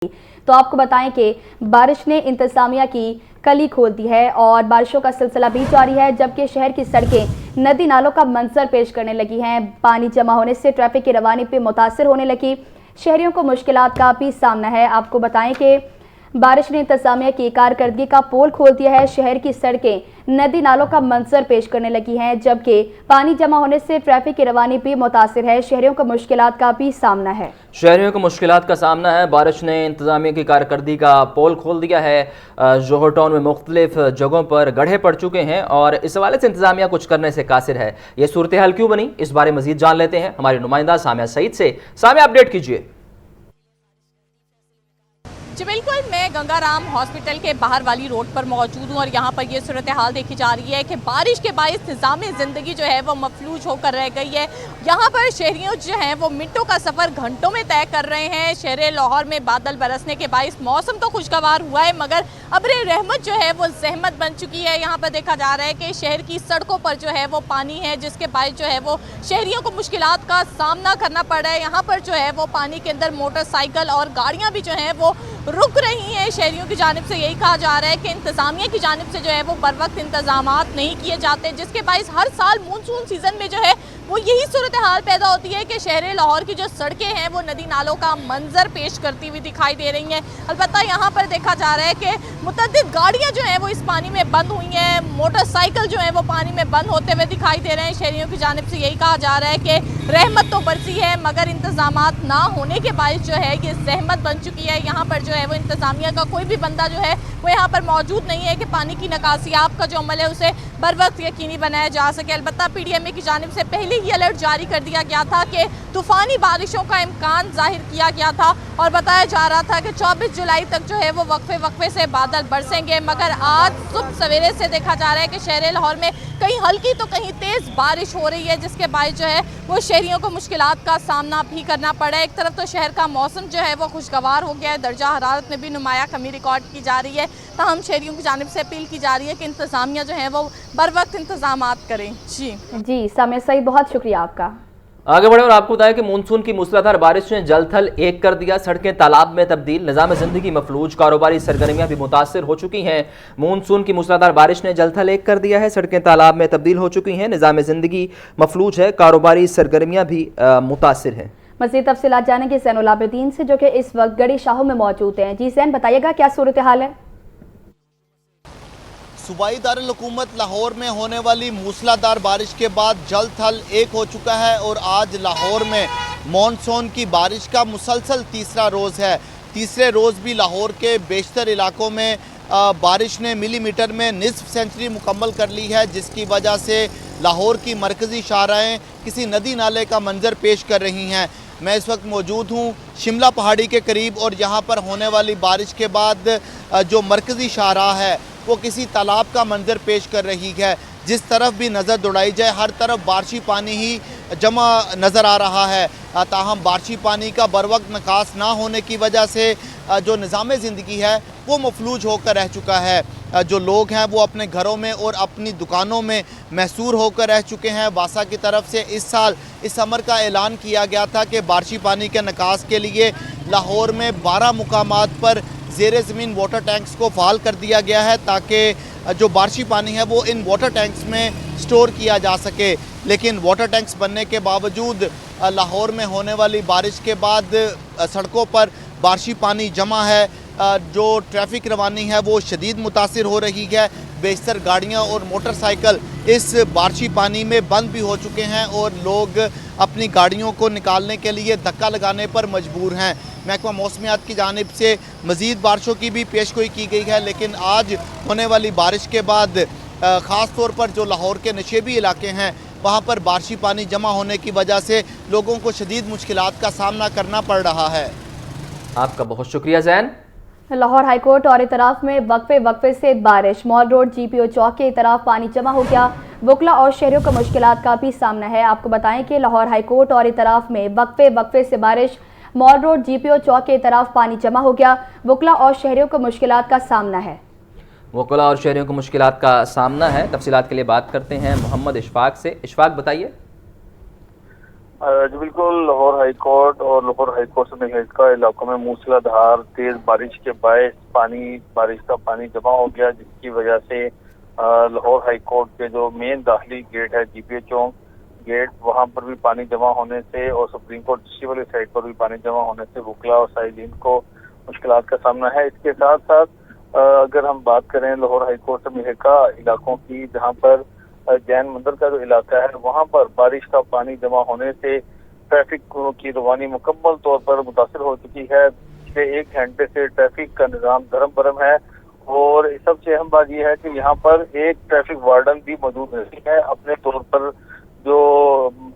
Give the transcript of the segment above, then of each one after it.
तो आपको बताएं कि बारिश ने इंतजामिया की कली खोल दी है और बारिशों का सिलसिला भी जारी है, जबकि शहर की सड़कें नदी नालों का मंजर पेश करने लगी हैं। पानी जमा होने से ट्रैफिक की रवानी पे मुतासिर होने लगी। शहरियों को मुश्किलात का भी सामना है। आपको बताएं कि बारिश ने इंतजामिया की कारकर्दगी का पोल खोल दिया है। शहर की सड़कें नदी नालों का मंजर पेश करने लगी हैं, जबकि पानी जमा होने से ट्रैफिक की रवानी भी मुतासिर है। शहरियों को मुश्किलात का भी सामना है। शहरियों को मुश्किलात का सामना है। बारिश ने इंतजामिया की कारकर्दगी का पोल खोल दिया है। जोहर टाउन में मुख्तलिफ जगहों पर गड्ढे पड़ चुके हैं और इस हवाले से इंतजामिया कुछ करने से कासिर है। ये सूरत हाल क्यों बनी, इस बारे मजीद जान लेते हैं हमारी नुमाइंदा सामिया सईद से। सामिया, अपडेट कीजिए। जी बिल्कुल, मैं गंगाराम हॉस्पिटल के बाहर वाली रोड पर मौजूद हूँ और यहाँ पर ये सूरत हाल देखी जा रही है कि बारिश के बायस निज़ाम ज़िंदगी जो है वो मफलूज होकर रह गई है। यहाँ पर शहरियों जो हैं वो मिनटों का सफ़र घंटों में तय कर रहे हैं। शहर लाहौर में बादल बरसने के बायस मौसम तो खुशगवार हुआ है, मगर अब्र रहमत जो है वो जहमत बन चुकी है। यहाँ पर देखा जा रहा है कि शहर की सड़कों पर जो है वो पानी है, जिसके बायस जो है वो शहरियों को मुश्किलात का सामना करना पड़ रहा है। यहाँ पर जो है वो पानी के अंदर मोटरसाइकिल और गाड़ियाँ भी जो हैं वो रुक रही हैं। शहरियों की जानिब से यही कहा जा रहा है कि इंतजामिया की जानिब से जो है वो बर वक्त इंतजामात नहीं किए जाते, जिसके बायस हर साल मानसून सीज़न में जो है वो यही सूरत हाल पैदा होती है कि शहर लाहौर की जो सड़कें हैं वो नदी नालों का मंजर पेश करती हुई दिखाई दे रही हैं। अलबत्ता यहाँ पर देखा जा रहा है कि मुतअद्दिद गाड़ियाँ जो हैं वो इस पानी में बंद हुई हैं, मोटरसाइकिल जो है वो पानी में बंद होते हुए दिखाई दे रहे हैं। शहरियों की जानिब से यही कहा जा रहा है कि रहमत तो बरसी है, मगर इंतजामात ना होने के बायस जो है ये जहमत बन चुकी है। यहाँ पर जो है वो इंतजामिया का कोई भी बंदा जो है वो यहाँ पर मौजूद नहीं है कि पानी की निकासियाब का जो अमल है उसे बर वक्त यकीनी बनाया जा सके। अलबत्ता PDMA की जानिब से पहले ही अलर्ट जारी कर दिया गया था कि तूफ़ानी बारिशों का इम्कान जाहिर किया गया था और बताया जा रहा था कि 24 जुलाई तक जो है वो वक्फे से बादल बरसेंगे। मगर आज सुबह सवेरे से देखा जा रहा है कि शहर लाहौर में कहीं हल्की तो कहीं तेज़ बारिश हो रही है, जिसके बायस जो है वो शहरियों को मुश्किलात का सामना भी करना पड़ा है। एक तरफ तो शहर का मौसम जो है वो खुशगवार हो गया है, दर्जा हरारत में भी नुमाया कमी रिकॉर्ड की जा रही है। तमाम शहरियों की जानिब से अपील की जा रही है कि इंतजामिया जो है वो बर वक्त इंतजामात करें। जी सामिया सईद, बहुत शुक्रिया आपका। आगे बढ़े और आपको बताया कि मानसून की मूसलाधार बारिश ने जल थल एक कर दिया, सड़कें तालाब में तब्दील, निज़ाम ज़िंदगी मफलूज, कारोबारी सरगर्मियां भी मुतासिर हो चुकी हैं। मानसून की मूसलाधार बारिश ने जल थल एक कर दिया है, सड़कें तालाब में तब्दील हो चुकी हैं, निज़ाम ज़िंदगी मफलूज है, कारोबारी सरगर्मियां भी मुतासिर हैं। मज़ीद तफसीलात जानेंगे ज़ैनुल आबिदीन से, जो कि इस वक्त गड़ी शाहों में मौजूद हैं। जी ज़ैन, बताइएगा क्या सूरत हाल है? सूबाई दारुल हुकूमत लाहौर में होने वाली मूसलाधार बारिश के बाद जल थल एक हो चुका है और आज लाहौर में मानसून की बारिश का मुसलसल तीसरा रोज़ है। तीसरे रोज़ भी लाहौर के बेशतर इलाकों में बारिश ने मिलीमीटर में निसफ सेंचुरी मुकम्मल कर ली है, जिसकी वजह से लाहौर की मरकज़ी शाहराएँ किसी नदी नाले का मंजर पेश कर रही हैं। मैं इस वक्त मौजूद हूँ शिमला पहाड़ी के करीब और यहाँ पर होने वाली बारिश के बाद जो मरकज़ी शाहराह है वो किसी तालाब का मंजर पेश कर रही है। जिस तरफ भी नज़र दौड़ाई जाए हर तरफ बारिशी पानी ही जमा नज़र आ रहा है। ताहम बारिशी पानी का बर वक्त निकास ना होने की वजह से जो निज़ाम ज़िंदगी है वो मफलूज होकर रह चुका है। जो लोग हैं वो अपने घरों में और अपनी दुकानों में महसूर होकर रह चुके हैं। वासा की तरफ से इस साल इस समर का ऐलान किया गया था कि बारिशी पानी के निकास के लिए लाहौर में 12 मुकामात पर ज़ेरे ज़मीन वाटर टैंक्स को फ़ाल कर दिया गया है, ताकि जो बारिशी पानी है वो इन वाटर टैंक्स में स्टोर किया जा सके। लेकिन वाटर टैंक्स बनने के बावजूद लाहौर में होने वाली बारिश के बाद सड़कों पर बारिशी पानी जमा है। जो ट्रैफिक रवानी है वो शदीद मुतासिर हो रही है। बेशतर गाड़ियाँ और मोटरसाइकिल इस बारिशी पानी में बंद भी हो चुके हैं और लोग अपनी गाड़ियों को निकालने के लिए धक्का लगाने पर मजबूर हैं। महकमा मौसमियात की जानिब से मज़ीद बारिशों की भी पेशगोई की गई है, लेकिन आज होने वाली बारिश के बाद ख़ास तौर पर जो लाहौर के नशेबी इलाके हैं वहाँ पर बारिशी पानी जमा होने की वजह से लोगों को शदीद मुश्किलात का सामना करना पड़ रहा है। आपका बहुत शुक्रिया ज़ैन। लाहौर हाईकोर्ट और इतराफ़ में वक्फे से बारिश, मॉल रोड GPO चौक के इतराफ़ पानी जमा हो गया। वकला और शहरियों को मुश्किलात का भी सामना है। आपको बताएं कि लाहौर हाईकोर्ट और इतराफ़ में वक्फे से बारिश, मॉल रोड GPO चौक के इतराफ़ पानी जमा हो गया। वकला और शहरियों को मुश्किलात का सामना है। वकला और शहरियों को मुश्किलात का सामना है। तफसीलात के लिए बात करते हैं मोहम्मद इशफाक से। इशफाक, बताइए। जी बिल्कुल, लाहौर हाई कोर्ट और लाहौर हाई कोर्ट से हिलका इलाकों में मूसलाधार तेज बारिश के बायस बारिश का पानी जमा हो गया, जिसकी वजह से लाहौर हाई कोर्ट के जो मेन दाखिली गेट है जीपीए चौक गेट, वहां पर भी पानी जमा होने से और सुप्रीम कोर्ट दृष्टि वाली साइड पर भी पानी जमा होने से वकला और साइलिन को मुश्किलात का सामना है। इसके साथ साथ अगर हम बात करें लाहौर हाई कोर्ट से हिलका इलाकों की, जहाँ पर जैन मंदिर का जो इलाका है वहां पर बारिश का पानी जमा होने से ट्रैफिक की रवानी मुकम्मल तौर पर मुतासर हो चुकी है। पिछले 1 घंटे से ट्रैफिक का निज़ाम धर्म भरम है और सबसे अहम बात यह है कि यहाँ पर एक ट्रैफिक वार्डन भी मौजूद नहीं है। अपने तौर पर जो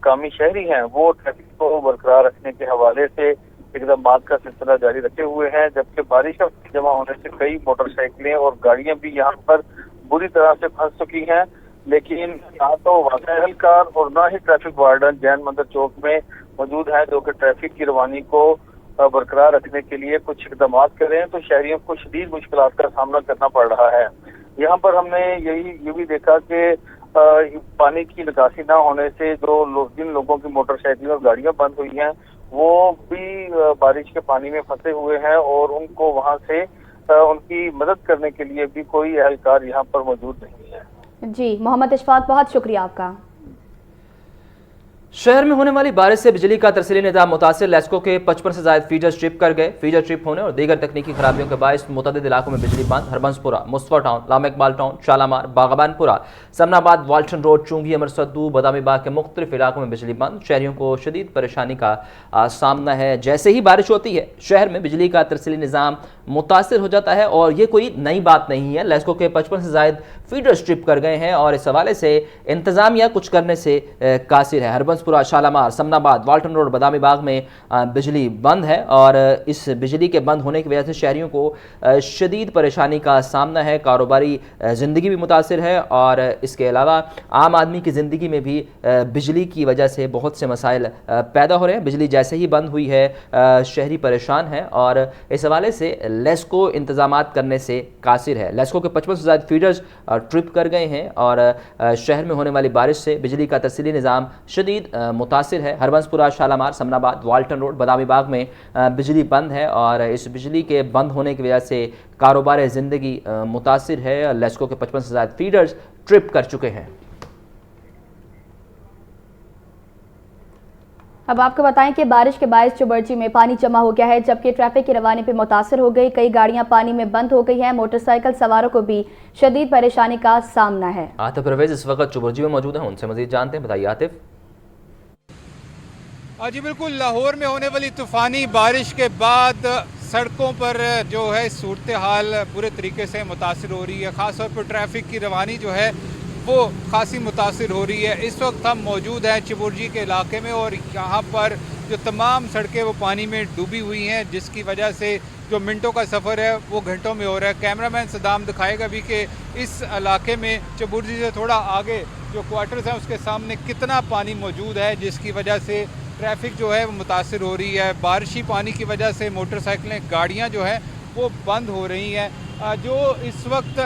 कामी शहरी हैं वो ट्रैफिक को बरकरार रखने के हवाले से इक़दाम का सिलसिला जारी रखे हुए हैं, जबकि बारिश का जमा होने से कई मोटरसाइकिलें और गाड़ियां भी यहाँ पर बुरी तरह से फंस चुकी हैं। लेकिन ना तो वाक़ई एहलकार और ना ही ट्रैफिक वार्डन जैन मंदिर चौक में मौजूद है जो कि ट्रैफिक की रवानी को बरकरार रखने के लिए कुछ इक़दाम करें, तो शहरियों को शदीद मुश्किलात का सामना करना पड़ रहा है। यहाँ पर हमने ये भी देखा कि पानी की निकासी ना होने से जिन लोगों की मोटरसाइकिल और गाड़ियां बंद हुई हैं वो भी बारिश के पानी में फंसे हुए हैं और उनको वहां से उनकी मदद करने के लिए भी कोई एहलकार यहाँ पर मौजूद नहीं है। जी मोहम्मद इशफाक, बहुत शुक्रिया आपका। शहर में होने वाली बारिश से बिजली का तरसीली निज़ाम मुतासिर, लेस्को के 55 से ज़ायद फीडर ट्रिप कर गए। फीडर ट्रिप होने और दीगर तकनीकी खराबियों के बायस मुतअद्दिद इलाकों में बिजली बंद। Harbanspura, Mustafa town, Allama Iqbal town, Shalamar, Baghbanpura, Samanabad, Walton road, Chungi, Amarsadhu, Badami Bagh के मुख्तलिफ इलाकों में बिजली बंद। शहरियों को शदीद परेशानी का सामना है। जैसे ही बारिश होती है शहर में बिजली का तरसीली निज़ाम मुतासिर हो जाता है और ये कोई नई बात नहीं है। लेस्को के 55 से ज़ायद फीडर स्ट्रिप कर गए हैं और इस हवाले से इंतज़ामिया कुछ करने से कासिर है। हरबंसपुरा, शालामार, समनाबाद, वाल्टन रोड, बदामी बाग में बिजली बंद है और इस बिजली के बंद होने की वजह से शहरियों को शदीद परेशानी का सामना है। कारोबारी ज़िंदगी भी मुतासिर है और इसके अलावा आम आदमी की ज़िंदगी में भी बिजली की वजह से बहुत से मसाइल पैदा हो रहे हैं। बिजली जैसे ही बंद हुई है शहरी परेशान है और इस हवाले से लेस्को इंतजामात करने से कासिर है। लेस्को के 55 से ज़्यादा फीडर्स ट्रिप कर गए हैं और शहर में होने वाली बारिश से बिजली का तरसीली निज़ाम शदीद मुतासिर है। हरबंसपुरा, शालामार, समनाबाद, वाल्टन रोड, बदामी बाग में बिजली बंद है और इस बिजली के बंद होने की वजह से कारोबार ज़िंदगी मुतासिर है। लेस्को के 55 से ज़्यादा फीडर्स ट्रिप कर चुके हैं। अब आपको बताएं कि बारिश के बायस चुबर्ची में पानी जमा हो गया है, जबकि ट्रैफिक की रवानी पे मुतासर हो गई। कई गाड़ियां पानी में बंद हो गई हैं। मोटरसाइकिल सवारों को भी शदीद परेशानी का सामना है। आतिफ परवेज इस वक्त चुबर्ची में मौजूद हैं, उनसे मजीद जानते हैं। बताइए आतिफ। जी बिल्कुल, लाहौर में होने वाली तूफ़ानी बारिश के बाद सड़कों पर जो है सूरत हाल बुरे तरीके से मुतासर हो रही है। ख़ास तौर पर ट्रैफिक की रवानी जो है वो खासी मुतासर हो रही है। इस वक्त हम मौजूद हैं चिबुर्जी के इलाके में और यहाँ पर जो तमाम सड़कें वो पानी में डूबी हुई हैं, जिसकी वजह से जो मिनटों का सफ़र है वो घंटों में हो रहा है। कैमरामैन सदाम दिखाएगा भी कि इस इलाके में चिबुर्जी से थोड़ा आगे जो क्वार्टर्स हैं उसके सामने कितना पानी मौजूद है, जिसकी वजह से ट्रैफिक जो है वो मुतासर हो रही है। बारिशी पानी की वजह से मोटरसाइकिलें, गाड़ियाँ जो हैं वो बंद हो रही हैं। जो इस वक्त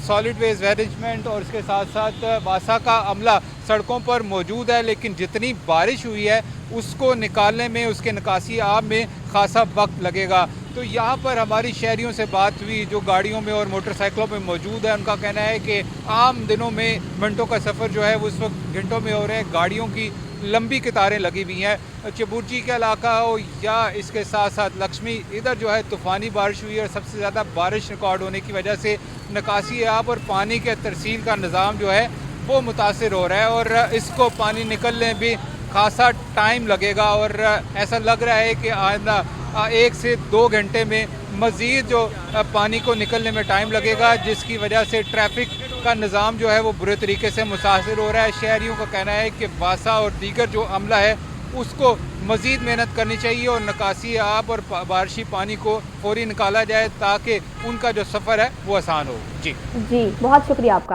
सॉलिड वेस्ट मैनेजमेंट और इसके साथ साथ वासा का अमला सड़कों पर मौजूद है, लेकिन जितनी बारिश हुई है उसको निकालने में, उसके निकासी आब में खासा वक्त लगेगा। तो यहाँ पर हमारी शहरियों से बात हुई जो गाड़ियों में और मोटरसाइकिलों में मौजूद है। उनका कहना है कि आम दिनों में मिनटों का सफ़र जो है वो इस वक्त घंटों में हो रहे हैं। गाड़ियों की लंबी कतारें लगी हुई हैं। चिबुर्जी का इलाका हो या इसके साथ साथ लक्ष्मी, इधर जो है तूफ़ानी बारिश हुई है और सबसे ज़्यादा बारिश रिकॉर्ड होने की वजह से निकासी आब और पानी के तरसील का निज़ाम जो है वो मुतासर हो रहा है और इसको पानी निकलने भी खासा टाइम लगेगा और ऐसा लग रहा है कि आइंदा 1 से 2 घंटे में मज़ीद जो पानी को निकलने में टाइम लगेगा, जिसकी वजह से ट्रैफिक का निज़ाम जो है वो बुरे तरीके से मुतासर हो रहा है। शहरियों का कहना है कि वासा और दीगर जो अमला है उसको मज़ीद मेहनत करनी चाहिए और निकासी आब और बारिशी पानी को फौरी निकाला जाए ताकि उनका जो सफ़र है वो आसान हो। जी बहुत शुक्रिया आपका।